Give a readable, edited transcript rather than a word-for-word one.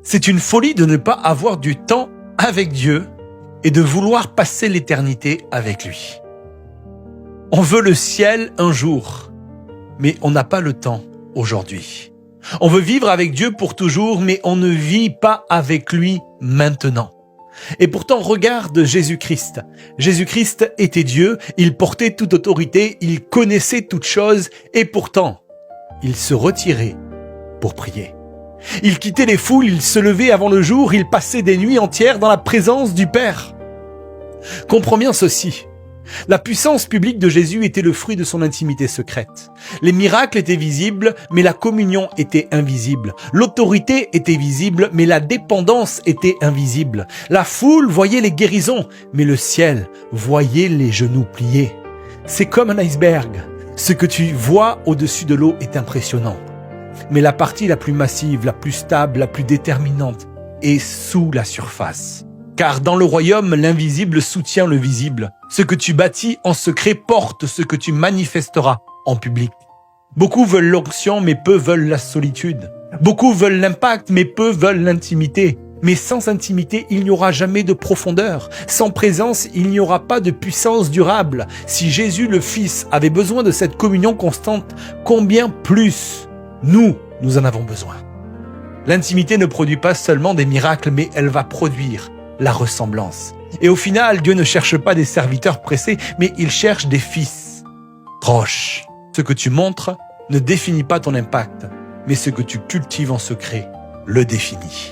C'est une folie de ne pas avoir du temps avec Dieu et de vouloir passer l'éternité avec lui. On veut le ciel un jour, mais on n'a pas le temps aujourd'hui. On veut vivre avec Dieu pour toujours, mais on ne vit pas avec lui maintenant. Et pourtant, regarde Jésus-Christ. Jésus-Christ était Dieu, il portait toute autorité, il connaissait toutes choses, et pourtant, il se retirait pour prier. Il quittait les foules, il se levait avant le jour, il passait des nuits entières dans la présence du Père. Comprends bien ceci. La puissance publique de Jésus était le fruit de son intimité secrète. Les miracles étaient visibles, mais la communion était invisible. L'autorité était visible, mais la dépendance était invisible. La foule voyait les guérisons, mais le ciel voyait les genoux pliés. C'est comme un iceberg. Ce que tu vois au-dessus de l'eau est impressionnant. Mais la partie la plus massive, la plus stable, la plus déterminante est sous la surface. Car dans le royaume, l'invisible soutient le visible. Ce que tu bâtis en secret porte ce que tu manifesteras en public. Beaucoup veulent l'onction, mais peu veulent la solitude. Beaucoup veulent l'impact, mais peu veulent l'intimité. Mais sans intimité, il n'y aura jamais de profondeur. Sans présence, il n'y aura pas de puissance durable. Si Jésus le Fils avait besoin de cette communion constante, combien plus nous en avons besoin. L'intimité ne produit pas seulement des miracles, mais elle va produire la ressemblance. Et au final, Dieu ne cherche pas des serviteurs pressés, mais il cherche des fils proches. Ce que tu montres ne définit pas ton impact, mais ce que tu cultives en secret le définit.